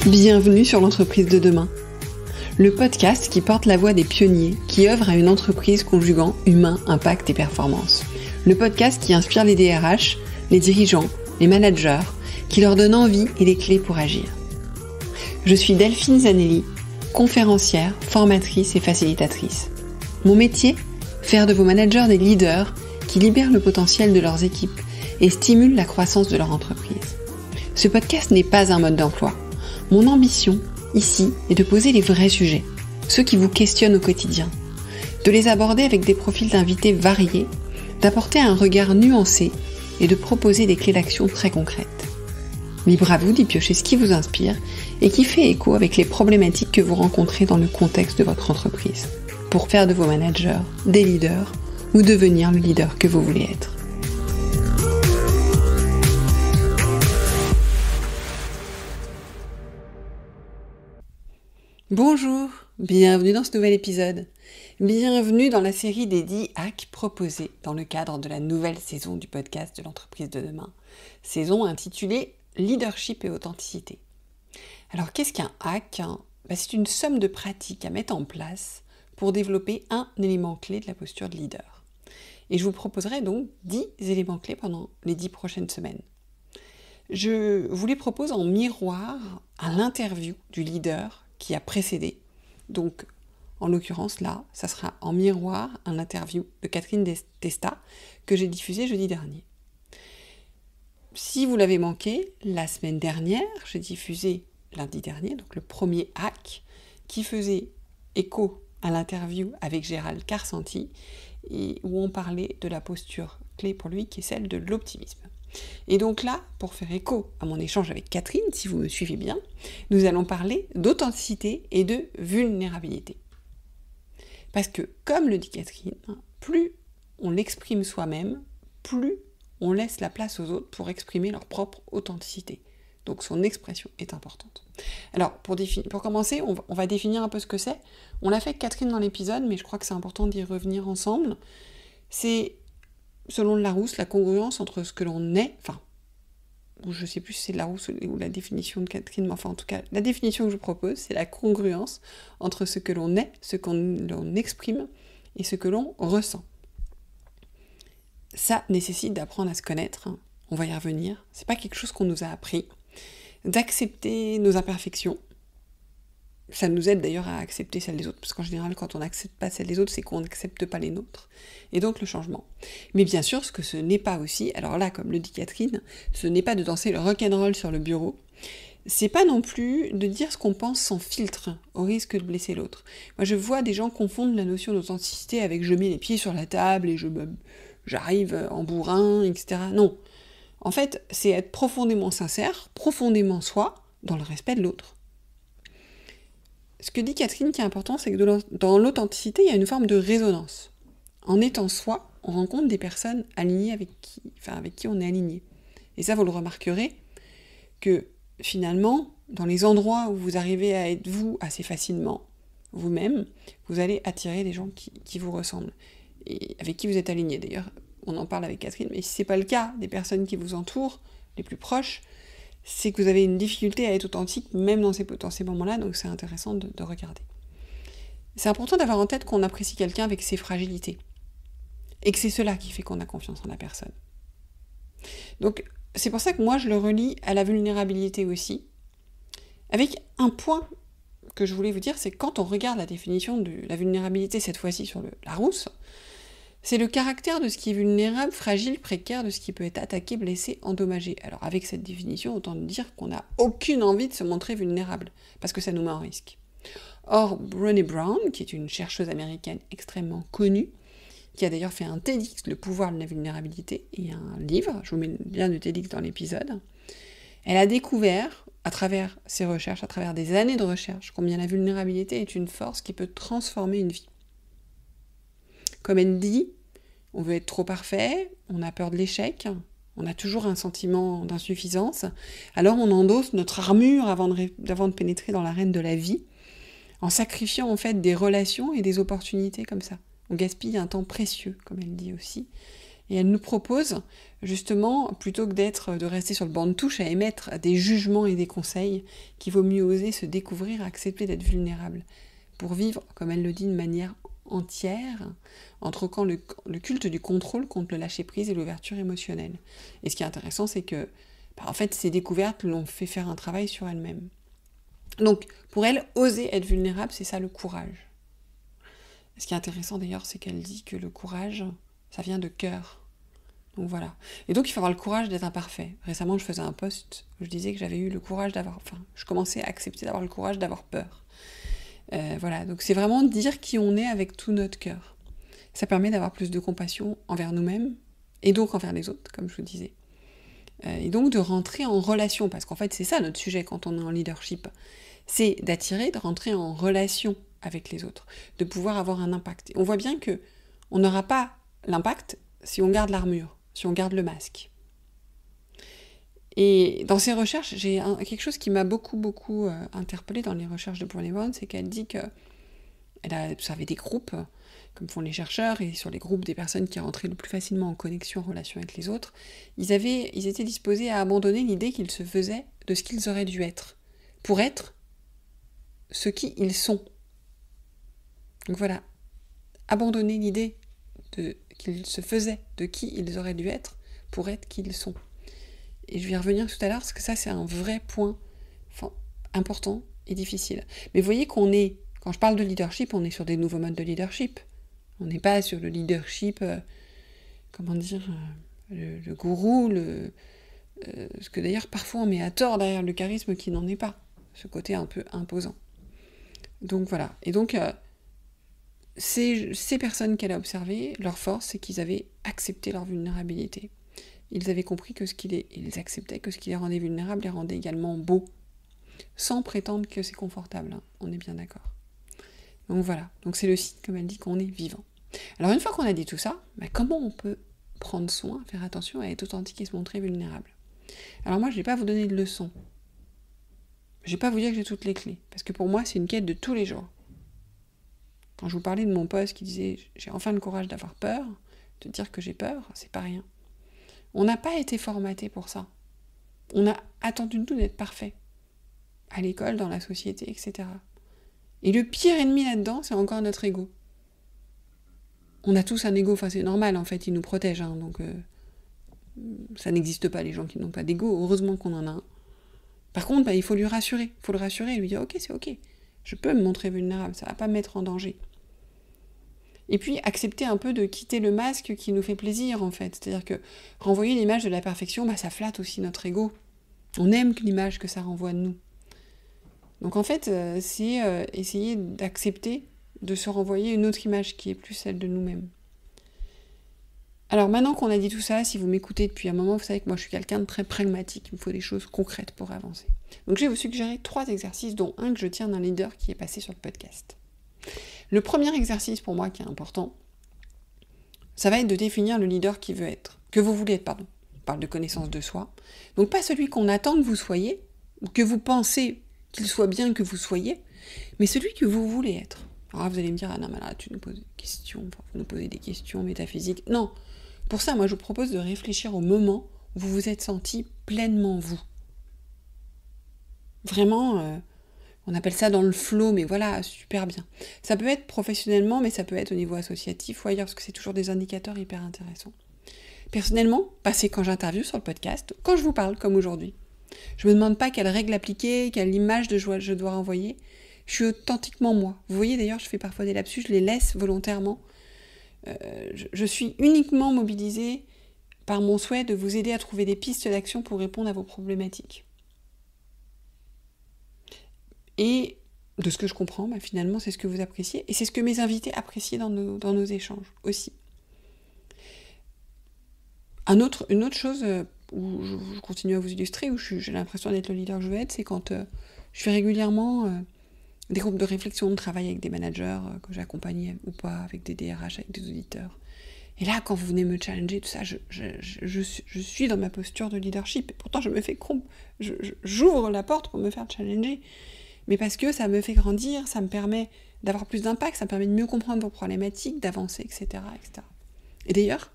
Bienvenue sur l'entreprise de demain, le podcast qui porte la voix des pionniers qui œuvrent à une entreprise conjuguant humain, impact et performance. Le podcast qui inspire les DRH, les dirigeants, les managers, qui leur donne envie et les clés pour agir. Je suis Delphine Zanelli, conférencière, formatrice et facilitatrice. Mon métier, faire de vos managers des leaders qui libèrent le potentiel de leurs équipes et stimulent la croissance de leur entreprise. Ce podcast n'est pas un mode d'emploi. Mon ambition, ici, est de poser les vrais sujets, ceux qui vous questionnent au quotidien, de les aborder avec des profils d'invités variés, d'apporter un regard nuancé et de proposer des clés d'action très concrètes. Libre à vous d'y piocher ce qui vous inspire et qui fait écho avec les problématiques que vous rencontrez dans le contexte de votre entreprise, pour faire de vos managers des leaders ou devenir le leader que vous voulez être. Bonjour, bienvenue dans ce nouvel épisode. Bienvenue dans la série des 10 hacks proposés dans le cadre de la nouvelle saison du podcast de l'entreprise de demain. Saison intitulée Leadership et authenticité. Alors qu'est-ce qu'un hack ? C'est une somme de pratiques à mettre en place pour développer un élément clé de la posture de leader. Et je vous proposerai donc 10 éléments clés pendant les 10 prochaines semaines. Je vous les propose en miroir à l'interview du leader qui a précédé. Donc, en l'occurrence, là, ça sera en miroir à l'interview de Catherine Testa que j'ai diffusée jeudi dernier. Si vous l'avez manqué, la semaine dernière, j'ai diffusé lundi dernier, donc le premier hack, qui faisait écho à l'interview avec Gérald Carsanti, et où on parlait de la posture clé pour lui, qui est celle de l'optimisme. Et donc là, pour faire écho à mon échange avec Catherine, si vous me suivez bien, nous allons parler d'authenticité et de vulnérabilité. Parce que, comme le dit Catherine, plus on l'exprime soi-même, plus on laisse la place aux autres pour exprimer leur propre authenticité. Donc son expression est importante. Alors, pour commencer, on va définir un peu ce que c'est. On l'a fait avec Catherine dans l'épisode, mais je crois que c'est important d'y revenir ensemble. C'est, selon le Larousse, la congruence entre ce que l'on est, ou je ne sais plus si c'est le Larousse ou la définition de Catherine, mais enfin en tout cas, la définition que je propose, c'est la congruence entre ce que l'on est, ce l'on exprime et ce que l'on ressent. Ça nécessite d'apprendre à se connaître, on va y revenir, c'est pas quelque chose qu'on nous a appris, d'accepter nos imperfections. Ça nous aide d'ailleurs à accepter celles des autres, parce qu'en général, quand on n'accepte pas celles des autres, c'est qu'on n'accepte pas les nôtres, et donc le changement. Mais bien sûr, ce que ce n'est pas aussi, alors là, comme le dit Catherine, ce n'est pas de danser le rock'n'roll sur le bureau, c'est pas non plus de dire ce qu'on pense sans filtre, au risque de blesser l'autre. Moi, je vois des gens confondre la notion d'authenticité avec je mets les pieds sur la table et j'arrive en bourrin, etc. Non. En fait, c'est être profondément sincère, profondément soi, dans le respect de l'autre. Ce que dit Catherine qui est important, c'est que dans l'authenticité, il y a une forme de résonance. En étant soi, on rencontre des personnes alignées avec qui on est aligné. Et ça, vous le remarquerez, que finalement, dans les endroits où vous arrivez à être vous assez facilement, vous-même, vous allez attirer des gens qui vous ressemblent, et avec qui vous êtes aligné. D'ailleurs, on en parle avec Catherine, mais si ce n'est pas le cas des personnes qui vous entourent, les plus proches, c'est que vous avez une difficulté à être authentique, même dans ces moments-là, donc c'est intéressant de regarder. C'est important d'avoir en tête qu'on apprécie quelqu'un avec ses fragilités, et que c'est cela qui fait qu'on a confiance en la personne. Donc, c'est pour ça que moi, je le relie à la vulnérabilité aussi, avec un point que je voulais vous dire, c'est que quand on regarde la définition de la vulnérabilité, cette fois-ci sur le Larousse, c'est le caractère de ce qui est vulnérable, fragile, précaire, de ce qui peut être attaqué, blessé, endommagé. Alors avec cette définition, autant dire qu'on n'a aucune envie de se montrer vulnérable, parce que ça nous met en risque. Or, Brené Brown, qui est une chercheuse américaine extrêmement connue, qui a d'ailleurs fait un TEDx, Le pouvoir de la vulnérabilité, et un livre, je vous mets le lien du TEDx dans l'épisode, elle a découvert, à travers ses recherches, à travers des années de recherche, combien la vulnérabilité est une force qui peut transformer une vie. Comme elle dit, on veut être trop parfait, on a peur de l'échec, on a toujours un sentiment d'insuffisance, alors on endosse notre armure avant de pénétrer dans l'arène de la vie, en sacrifiant en fait des relations et des opportunités comme ça. On gaspille un temps précieux, comme elle dit aussi, Et elle nous propose, justement, plutôt que de rester sur le banc de touche, à émettre des jugements et des conseils, qu'il vaut mieux oser se découvrir, accepter d'être vulnérable, pour vivre, comme elle le dit, de manière entière, en troquant le culte du contrôle contre le lâcher-prise et l'ouverture émotionnelle. Et ce qui est intéressant, c'est que, en fait, ces découvertes l'ont fait faire un travail sur elle-même. Donc, pour elle, oser être vulnérable, c'est ça le courage. Ce qui est intéressant d'ailleurs, c'est qu'elle dit que le courage, ça vient de cœur. Donc voilà. Et donc il faut avoir le courage d'être imparfait. Récemment, je faisais un post où je disais que j'avais eu le courage je commençais à accepter d'avoir le courage d'avoir peur. Voilà, donc c'est vraiment dire qui on est avec tout notre cœur. Ça permet d'avoir plus de compassion envers nous-mêmes, et donc envers les autres, comme je vous disais. Et donc de rentrer en relation, parce qu'en fait c'est ça notre sujet quand on est en leadership. C'est d'attirer, de rentrer en relation avec les autres, de pouvoir avoir un impact. Et on voit bien que on n'aura pas l'impact si on garde l'armure, si on garde le masque. Et dans ses recherches, j'ai quelque chose qui m'a beaucoup interpellée dans les recherches de Brené Brown, c'est qu'elle dit qu'elle a observé des groupes, comme font les chercheurs, et sur les groupes des personnes qui rentraient le plus facilement en connexion, en relation avec les autres, ils étaient disposés à abandonner l'idée qu'ils se faisaient de ce qu'ils auraient dû être, pour être ce qui ils sont. Donc voilà, abandonner l'idée qu'ils se faisaient de qui ils auraient dû être pour être qui ils sont. Et je vais y revenir tout à l'heure, parce que ça, c'est un vrai point important et difficile. Mais vous voyez quand je parle de leadership, on est sur des nouveaux modes de leadership. On n'est pas sur le leadership, le gourou, ce que d'ailleurs parfois on met à tort derrière le charisme qui n'en est pas, ce côté un peu imposant. Donc voilà. Et donc, ces personnes qu'elle a observées, leur force, c'est qu'ils avaient accepté leur vulnérabilité. Ils avaient compris que ils acceptaient que ce qui les rendait vulnérables les rendait également beaux, sans prétendre que c'est confortable, hein. On est bien d'accord. Donc voilà, donc c'est le signe, comme elle dit, qu'on est vivant. Alors une fois qu'on a dit tout ça, comment on peut prendre soin, faire attention à être authentique et se montrer vulnérable? Alors moi, je ne vais pas vous donner de leçons. Je ne vais pas vous dire que j'ai toutes les clés, parce que pour moi, c'est une quête de tous les jours. Quand je vous parlais de mon poste qui disait « j'ai enfin le courage d'avoir peur », de dire que j'ai peur, c'est pas rien. On n'a pas été formaté pour ça. On a attendu de nous d'être parfait. À l'école, dans la société, etc. Et le pire ennemi là-dedans, c'est encore notre ego. On a tous un ego, c'est normal en fait, il nous protège, hein, donc ça n'existe pas les gens qui n'ont pas d'ego, heureusement qu'on en a un. Par contre, il faut lui rassurer, et lui dire ok, c'est ok, je peux me montrer vulnérable, ça va pas me mettre en danger. Et puis accepter un peu de quitter le masque qui nous fait plaisir en fait, c'est-à-dire que renvoyer l'image de la perfection, ça flatte aussi notre ego. On aime l'image que ça renvoie de nous. Donc en fait, c'est essayer d'accepter de se renvoyer une autre image qui est plus celle de nous-mêmes. Alors maintenant qu'on a dit tout ça, si vous m'écoutez depuis un moment, vous savez que moi je suis quelqu'un de très pragmatique, il me faut des choses concrètes pour avancer. Donc je vais vous suggérer 3 exercices, dont un que je tiens d'un leader qui est passé sur le podcast. Le premier exercice pour moi qui est important, ça va être de définir le leader que vous voulez être. On parle de connaissance de soi. Donc pas celui qu'on attend que vous soyez, ou que vous pensez qu'il soit bien que vous soyez, mais celui que vous voulez être. Alors là, vous allez me dire, ah non, mais là, tu nous poses des questions, vous nous posez des questions métaphysiques. Non, pour ça, moi, je vous propose de réfléchir au moment où vous vous êtes senti pleinement vous. Vraiment, on appelle ça dans le flow, mais voilà, super bien. Ça peut être professionnellement, mais ça peut être au niveau associatif ou ailleurs, parce que c'est toujours des indicateurs hyper intéressants. Personnellement, c'est quand j'interviewe sur le podcast, quand je vous parle, comme aujourd'hui. Je me demande pas quelle règle appliquer, quelle image de joie je dois envoyer. Je suis authentiquement moi. Vous voyez d'ailleurs, je fais parfois des lapsus, je les laisse volontairement. Je suis uniquement mobilisée par mon souhait de vous aider à trouver des pistes d'action pour répondre à vos problématiques. Et de ce que je comprends, finalement, c'est ce que vous appréciez. Et c'est ce que mes invités appréciaient dans nos échanges aussi. Une autre chose où je continue à vous illustrer, où j'ai l'impression d'être le leader que je veux être, c'est quand je fais régulièrement des groupes de réflexion, de travail avec des managers que j'accompagne ou pas, avec des DRH, avec des auditeurs. Et là, quand vous venez me challenger, tout ça, je suis dans ma posture de leadership. Et pourtant, je me fais j'ouvre la porte pour me faire challenger. Mais parce que ça me fait grandir, ça me permet d'avoir plus d'impact, ça me permet de mieux comprendre vos problématiques, d'avancer, etc., etc. Et d'ailleurs,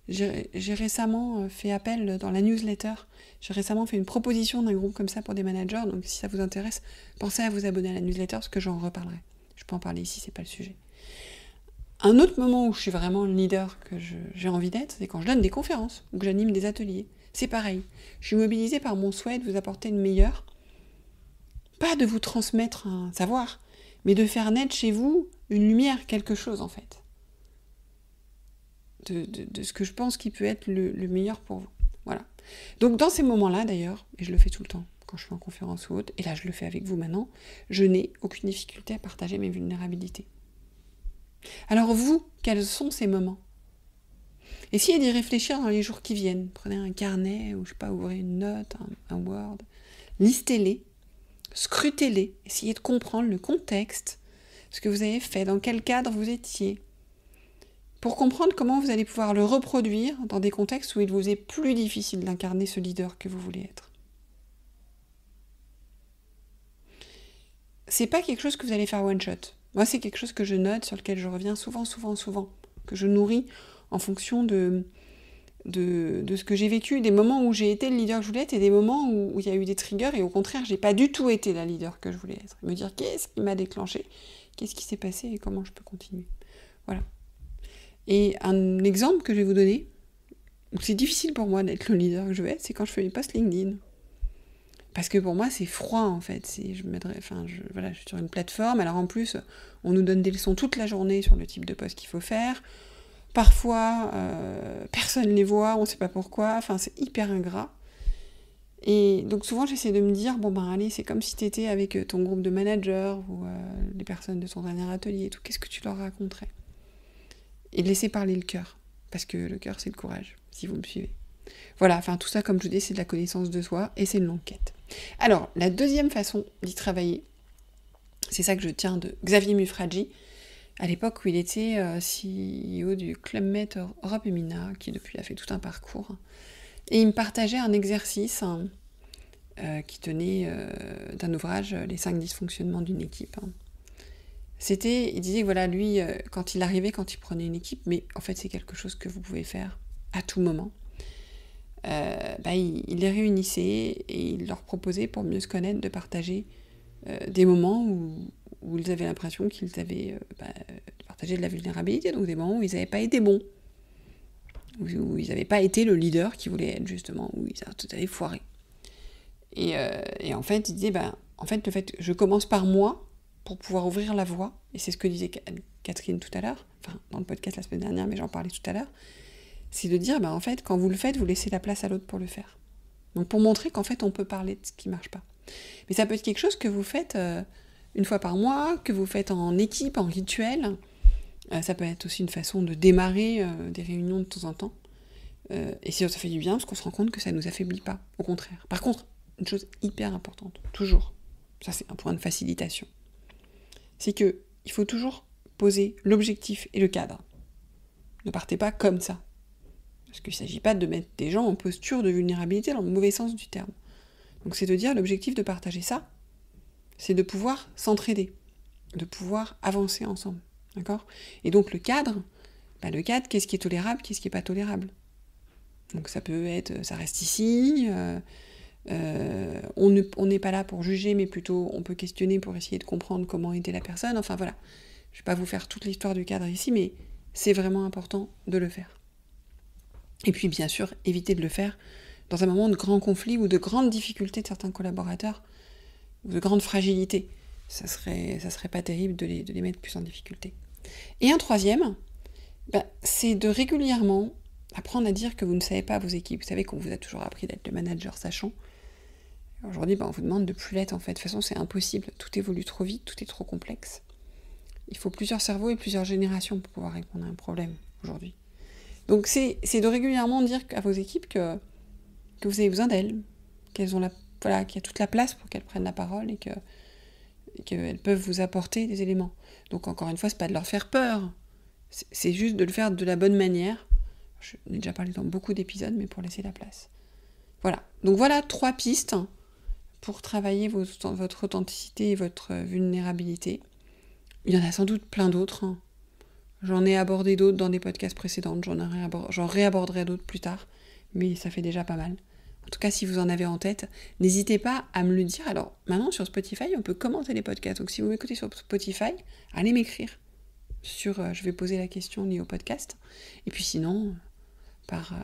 J'ai récemment fait appel dans la newsletter. J'ai récemment fait une proposition d'un groupe comme ça pour des managers. Donc si ça vous intéresse, pensez à vous abonner à la newsletter parce que j'en reparlerai. Je peux en parler ici, c'est pas le sujet. Un autre moment où je suis vraiment le leader que j'ai envie d'être, c'est quand je donne des conférences ou que j'anime des ateliers. C'est pareil. Je suis mobilisée par mon souhait de vous apporter le meilleur. Pas de vous transmettre un savoir, mais de faire naître chez vous une lumière, quelque chose en fait. De ce que je pense qui peut être le meilleur pour vous. Voilà. Donc dans ces moments-là d'ailleurs, et je le fais tout le temps, quand je suis en conférence ou autre, et là je le fais avec vous maintenant, je n'ai aucune difficulté à partager mes vulnérabilités. Alors vous, quels sont ces moments ? Essayez d'y réfléchir dans les jours qui viennent. Prenez un carnet, ou je sais pas, ouvrez une note, un Word, listez-les, scrutez-les, essayez de comprendre le contexte, ce que vous avez fait, dans quel cadre vous étiez, pour comprendre comment vous allez pouvoir le reproduire dans des contextes où il vous est plus difficile d'incarner ce leader que vous voulez être. C'est pas quelque chose que vous allez faire one shot. Moi, c'est quelque chose que je note, sur lequel je reviens souvent, que je nourris en fonction de ce que j'ai vécu, des moments où j'ai été le leader que je voulais être et des moments où il y a eu des triggers et au contraire, j'ai pas du tout été la leader que je voulais être. Me dire qu'est-ce qui m'a déclenché, qu'est-ce qui s'est passé et comment je peux continuer. Voilà. Et un exemple que je vais vous donner, où c'est difficile pour moi d'être le leader que je veux être, c'est quand je fais mes posts LinkedIn. Parce que pour moi, c'est froid, en fait. Je suis sur une plateforme. Alors en plus, on nous donne des leçons toute la journée sur le type de post qu'il faut faire. Parfois, personne ne les voit, on ne sait pas pourquoi. Enfin, c'est hyper ingrat. Et donc souvent, j'essaie de me dire, allez, c'est comme si tu étais avec ton groupe de managers ou les personnes de ton dernier atelier et tout. Qu'est-ce que tu leur raconterais ? Et de laisser parler le cœur. Parce que le cœur, c'est le courage, si vous me suivez. Voilà, tout ça, comme je vous dis, c'est de la connaissance de soi et c'est une longue quête. Alors, la deuxième façon d'y travailler, c'est ça que je tiens de Xavier Mufradji, à l'époque où il était CEO du Club Med Europe et Mina, qui depuis a fait tout un parcours. Et il me partageait un exercice qui tenait d'un ouvrage, Les 5 dysfonctionnements d'une équipe. Il disait que voilà, lui, quand il prenait une équipe, mais en fait c'est quelque chose que vous pouvez faire à tout moment, il les réunissait et il leur proposait, pour mieux se connaître, de partager des moments où ils avaient l'impression qu'ils avaient partagé de la vulnérabilité, donc des moments où ils n'avaient pas été bons, où ils n'avaient pas été le leader qu'ils voulaient être, justement, où ils avaient foiré. Et en fait, il disait, en fait, le fait je commence par moi, pour pouvoir ouvrir la voie, et c'est ce que disait Catherine tout à l'heure, dans le podcast la semaine dernière, mais j'en parlais tout à l'heure, c'est de dire, en fait, quand vous le faites, vous laissez la place à l'autre pour le faire. Donc pour montrer qu'en fait, on peut parler de ce qui ne marche pas. Mais ça peut être quelque chose que vous faites une fois par mois, que vous faites en équipe, en rituel. Ça peut être aussi une façon de démarrer des réunions de temps en temps. Et si ça fait du bien, parce qu'on se rend compte que ça ne nous affaiblit pas, au contraire. Par contre, une chose hyper importante, toujours, ça c'est un point de facilitation, c'est qu'il faut toujours poser l'objectif et le cadre. Ne partez pas comme ça. Parce qu'il ne s'agit pas de mettre des gens en posture de vulnérabilité dans le mauvais sens du terme. Donc c'est de dire, l'objectif de partager ça, c'est de pouvoir s'entraider, de pouvoir avancer ensemble. D'accord ? Et donc le cadre, qu'est-ce qui est tolérable, qu'est-ce qui n'est pas tolérable ? Donc ça peut être, ça reste ici, on n'est pas là pour juger, mais plutôt on peut questionner pour essayer de comprendre comment était la personne. Enfin voilà, je ne vais pas vous faire toute l'histoire du cadre ici, mais c'est vraiment important de le faire. Et puis bien sûr, éviter de le faire dans un moment de grand conflit ou de grande difficulté de certains collaborateurs, ou de grande fragilité. Ça serait pas terrible de les mettre plus en difficulté. Et un troisième, c'est de régulièrement apprendre à dire que vous ne savez pas vos équipes. Vous savez qu'on vous a toujours appris d'être le manager sachant. Aujourd'hui, on vous demande de plus l'être en fait. De toute façon, c'est impossible. Tout évolue trop vite, tout est trop complexe. Il faut plusieurs cerveaux et plusieurs générations pour pouvoir répondre à un problème aujourd'hui. Donc c'est de régulièrement dire à vos équipes que vous avez besoin d'elles, qu'il y a toute la place pour qu'elles prennent la parole et qu'elles peuvent vous apporter des éléments. Donc encore une fois, c'est pas de leur faire peur, c'est juste de le faire de la bonne manière. Je n'ai déjà parlé dans beaucoup d'épisodes, mais pour laisser la place. Voilà. Donc voilà 3 pistes pour travailler votre authenticité et votre vulnérabilité. Il y en a sans doute plein d'autres. J'en ai abordé d'autres dans des podcasts précédents, j'en réaborderai d'autres plus tard, mais ça fait déjà pas mal. En tout cas, si vous en avez en tête, n'hésitez pas à me le dire. Alors, maintenant, sur Spotify, on peut commenter les podcasts. Donc, si vous m'écoutez sur Spotify, allez m'écrire. Je vais poser la question liée au podcast. Et puis sinon, par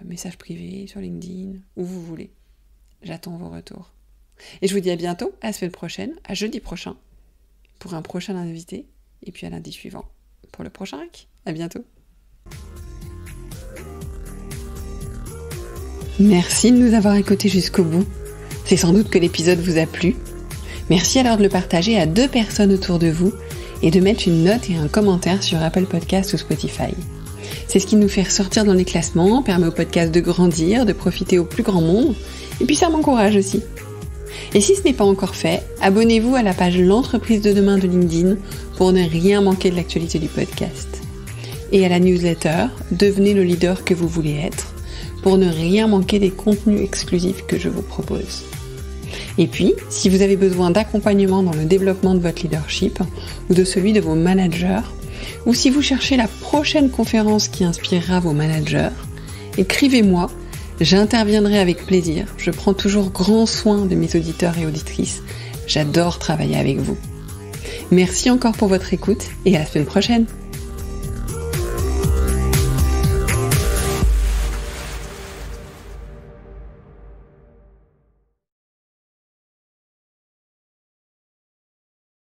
message privé, sur LinkedIn, où vous voulez. J'attends vos retours. Et je vous dis à bientôt, à la semaine prochaine, à jeudi prochain, pour un prochain invité, et puis à lundi suivant, pour le prochain hack. À bientôt. Merci de nous avoir écoutés jusqu'au bout. C'est sans doute que l'épisode vous a plu. Merci alors de le partager à 2 personnes autour de vous et de mettre une note et un commentaire sur Apple Podcasts ou Spotify. C'est ce qui nous fait ressortir dans les classements, permet au podcast de grandir, de profiter au plus grand monde, et puis ça m'encourage aussi. Et si ce n'est pas encore fait, abonnez-vous à la page L'entreprise de demain de LinkedIn pour ne rien manquer de l'actualité du podcast. Et à la newsletter, devenez le leader que vous voulez être pour ne rien manquer des contenus exclusifs que je vous propose. Et puis, si vous avez besoin d'accompagnement dans le développement de votre leadership ou de celui de vos managers, ou si vous cherchez la prochaine conférence qui inspirera vos managers, écrivez-moi, j'interviendrai avec plaisir. Je prends toujours grand soin de mes auditeurs et auditrices. J'adore travailler avec vous. Merci encore pour votre écoute et à la semaine prochaine.